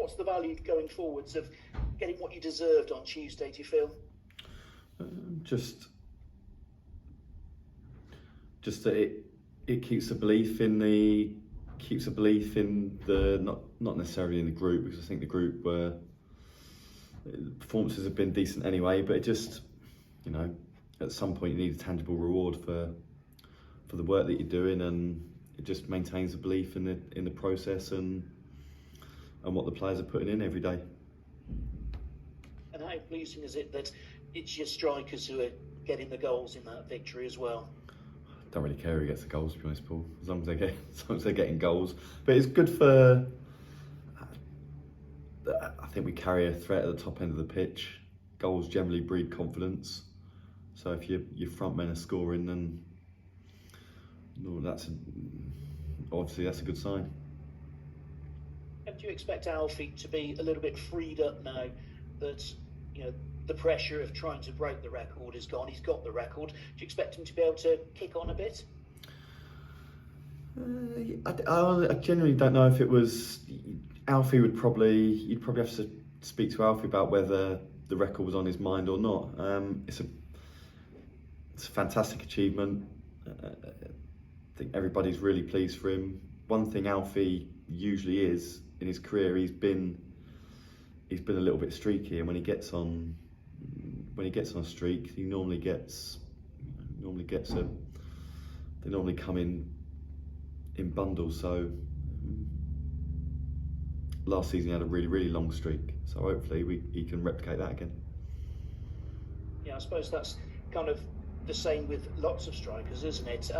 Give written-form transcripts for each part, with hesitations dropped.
what's the value going forwards of getting what you deserved on Tuesday, do you feel? Just that it keeps the belief in the not necessarily in the group, because I think the group performances have been decent anyway, but it just, at some point you need a tangible reward for the work that you're doing, and it just maintains the belief in the process and what the players are putting in every day. And how pleasing is it that it's your strikers who are getting the goals in that victory as well? Don't really care who gets the goals, to be honest, Paul, as long as they're getting goals. But it's good for. I think we carry a threat at the top end of the pitch. Goals generally breed confidence. So if your front men are scoring, then obviously that's a good sign. And do you expect Alfie to be a little bit freed up now that the pressure of trying to break the record is gone? He's got the record. Do you expect him to be able to kick on a bit? I genuinely don't know if it was. Alfie you'd probably have to speak to Alfie about whether the record was on his mind or not. It's a fantastic achievement. I think everybody's really pleased for him. One thing Alfie usually is in his career, he's been a little bit streaky, and when he gets on a streak, he normally gets they normally come in bundles. So last season he had a really, really long streak, so hopefully he can replicate that again. Yeah, I suppose that's kind of the same with lots of strikers, isn't it?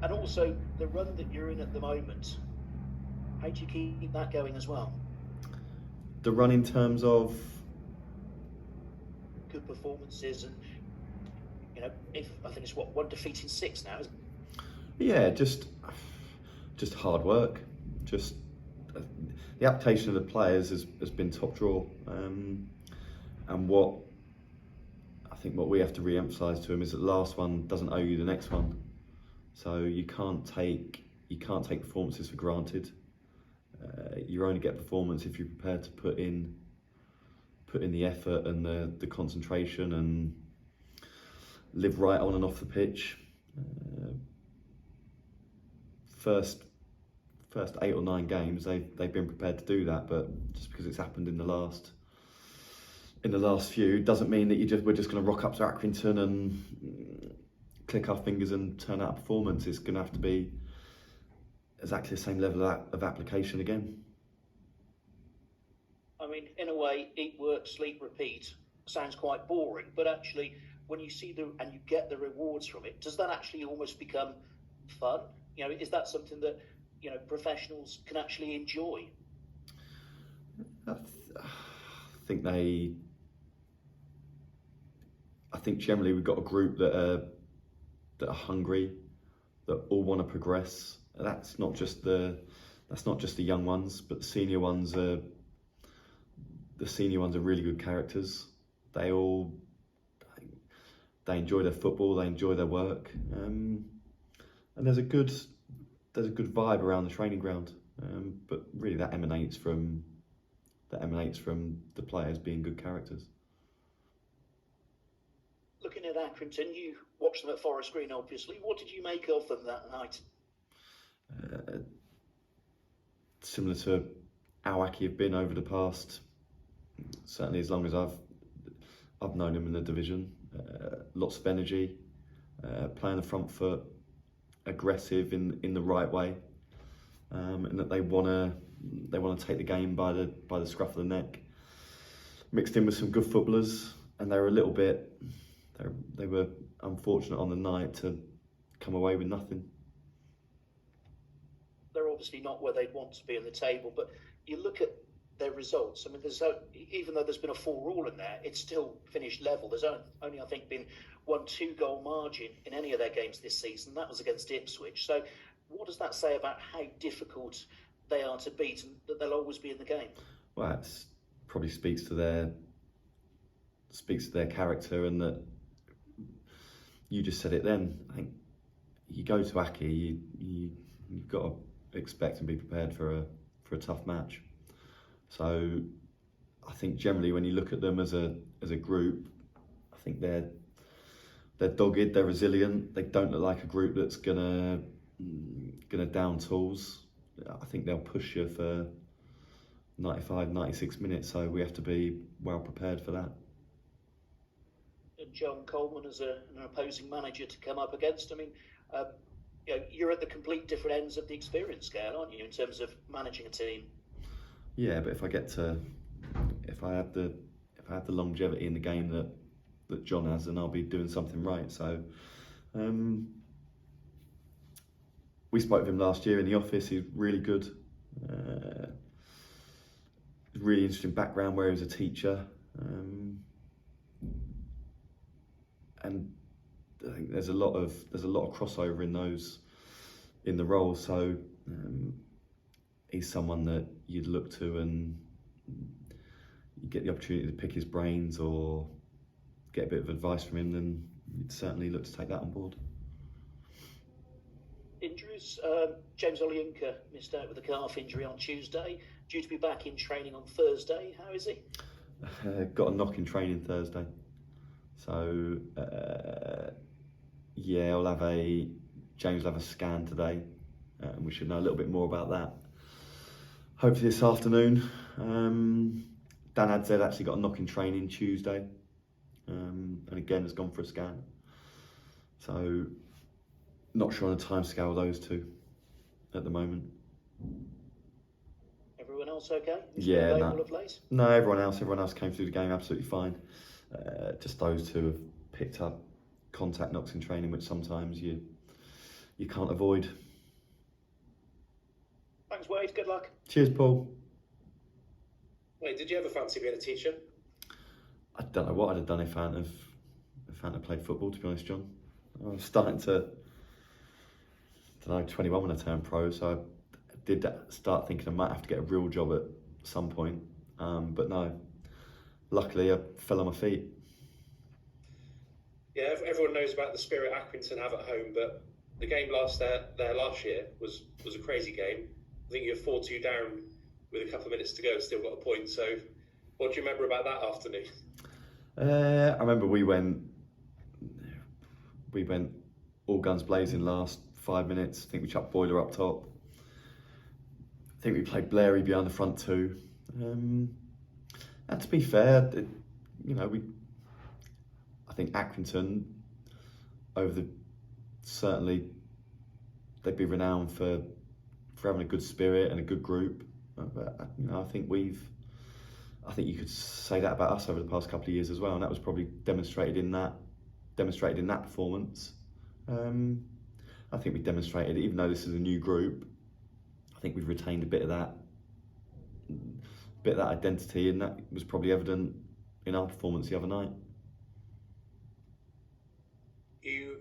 And also the run that you're in at the moment, how do you keep that going as well? The run in terms of good performances, and if I think it's one defeat in 6 now, isn't it? Yeah, just hard work. Just the application of the players has been top draw, and what we have to re-emphasise to him is that the last one doesn't owe you the next one. So you can't take performances for granted. You only get performance if you're prepared to put in the effort and the concentration and live right on and off the pitch. First 8 or 9 games, they've been prepared to do that, but just because it's happened in the last few doesn't mean that we're just going to rock up to Accrington and click our fingers and turn out a performance. It's going to have to be exactly the same level of application again. I mean, in a way, eat, work, sleep, repeat sounds quite boring, but actually, when you see and you get the rewards from it, does that actually almost become fun? Is that something that professionals can actually enjoy? I think generally we've got a group that are hungry, that all want to progress. That's not just the young ones, but the senior ones are really good characters. They enjoy their football, they enjoy their work, and there's a good vibe around the training ground. But really, that emanates from the players being good characters. Looking at Accrington, you watched them at Forest Green, obviously. What did you make of them that night? Similar to how Aki have been over the past, certainly as long as I've known them in the division. Lots of energy, playing the front foot, aggressive in the right way, and that they want to take the game by the scruff of the neck. Mixed in with some good footballers, and they were unfortunate on the night to come away with nothing. They're obviously not where they'd want to be in the table, but you look at their results. I mean, even though there's been a 4-4 in there, it's still finished level. There's only I think been 1 2-goal margin in any of their games this season. That was against Ipswich. So what does that say about how difficult they are to beat and that they'll always be in the game? Well, it probably speaks to their character, and that you just said it then. I think you go to Aki, you've got to expect and be prepared for a tough match. So I think generally when you look at them as a group, I think they're dogged, they're resilient. They don't look like a group that's gonna down tools. I think they'll push you for 95, 96 minutes. So we have to be well prepared for that. And John Coleman as an opposing manager to come up against. I mean, you're at the complete different ends of the experience scale, aren't you, in terms of managing a team? Yeah, but if I have the longevity in the game that John has, then I'll be doing something right. So we spoke with him last year in the office. He's really good. Really interesting background where he was a teacher. And I think there's a lot of crossover in the role. So he's someone that you'd look to, and you get the opportunity to pick his brains or get a bit of advice from him, then you'd certainly look to take that on board. Injuries. James Olayinka missed out with a calf injury on Tuesday. Due to be back in training on Thursday. How is he? Got a knock in training Thursday. So James will have a scan today, and we should know a little bit more about that hopefully this afternoon. Dan Adzed actually got a knock in training Tuesday, and again has gone for a scan. So not sure on the timescale of those two at the moment. Everyone else okay? Yeah, no, everyone else came through the game absolutely fine. Just those two have picked up contact knocks in training, which sometimes you can't avoid. Thanks, Wade. Good luck. Cheers, Paul. Wait, did you ever fancy being a teacher? I don't know what I'd have done if I hadn't played football, to be honest, John. I was starting to, 21 when I turned pro, so I did start thinking I might have to get a real job at some point. But no, luckily I fell on my feet. Yeah, everyone knows about the spirit Accrington have at home, but the game last year was a crazy game. I think you were 4-2 down with a couple of minutes to go, still got a point. So what do you remember about that afternoon? I remember we went all guns blazing last 5 minutes. I think we chucked Boiler up top. I think we played Blairy behind the front two. And to be fair, I think Accrington certainly they'd be renowned for having a good spirit and a good group. But I think you could say that about us over the past couple of years as well, and that was probably demonstrated in that performance. I think we demonstrated, even though this is a new group, I think we've retained a bit of that identity, and that was probably evident in our performance the other night. You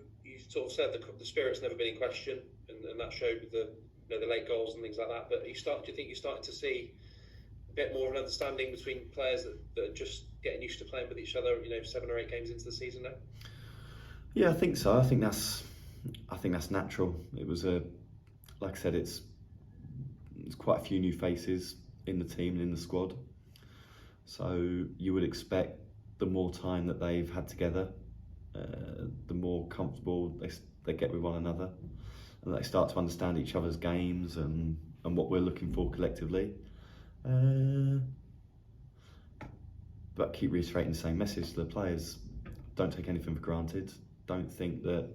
sort of said the spirit's never been in question, and that showed with the late goals and things like that. But do you think you're starting to see a bit more of an understanding between players that are just getting used to playing with each other? 7 or 8 games into the season now. Yeah, I think so. I think that's natural. It was like I said, it's quite a few new faces in the team and in the squad. So you would expect the more time that they've had together, the more comfortable they get with one another, and they start to understand each other's games and what we're looking for collectively. But keep reiterating the same message to the players: don't take anything for granted. Don't think that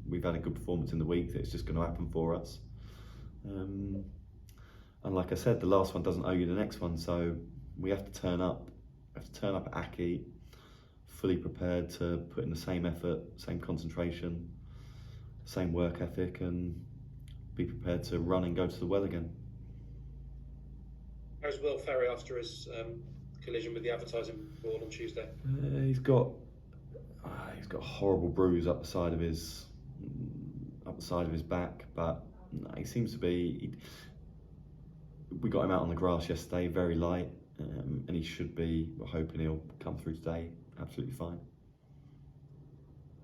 we've had a good performance in the week that it's just going to happen for us. And like I said, the last one doesn't owe you the next one, so we have to turn up. We have to turn up at Aki, fully prepared to put in the same effort, same concentration, same work ethic, and be prepared to run and go to the well again. How's Will Ferry after his collision with the advertising board on Tuesday? He's got a horrible bruise up the side of his back, but he seems to be. We got him out on the grass yesterday, very light, and he should be. We're hoping he'll come through today, absolutely fine.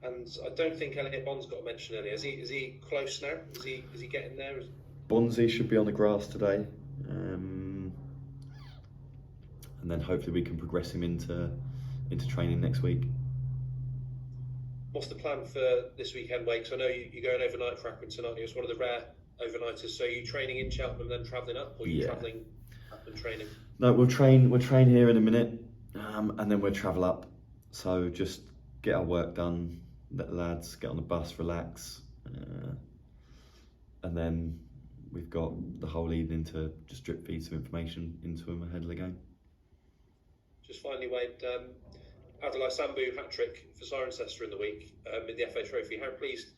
And I don't think Elliott Bond's got a mention earlier. Is he close now? Is he getting there? Bonzi should be on the grass today. then hopefully we can progress him into training next week. What's the plan for this weekend, Wade? Because I know you're going overnight for Accrington, aren't you? It's one of the rare overnighters. So are you training in Cheltenham and then travelling up, or are you travelling up and training? No, we'll train here in a minute, and then we'll travel up. So just get our work done, let the lads get on the bus, relax, and then we've got the whole evening to just drip feed some information into them ahead of the game. Just finally, Wade, Adelaide Sambu hat-trick for Cirencester in the week in the FA Trophy. How pleased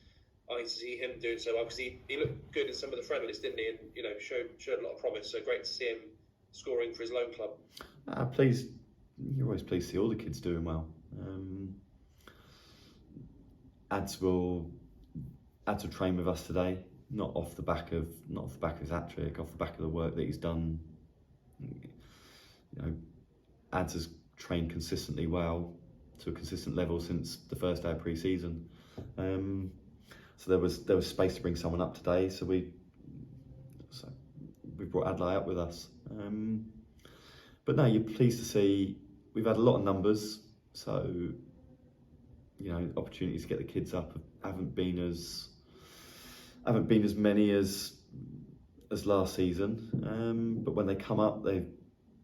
are you to see him doing so well? Because he looked good in some of the friendlies, didn't he? And showed a lot of promise. So great to see him scoring for his loan club. Pleased. You're always pleased to see all the kids doing well. Ads will train with us today, not off the back of his hat-trick, off the back of the work that he's done. Ads has trained consistently well to a consistent level since the first day of pre-season. So there was space to bring someone up today. So we brought Adlai up with us. But no, you're pleased to see we've had a lot of numbers. So opportunities to get the kids up haven't been as many as last season. But when they come up,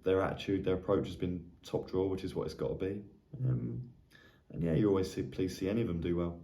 their attitude, their approach has been top drawer, which is what it's got to be. And yeah, you're always pleased to see any of them do well.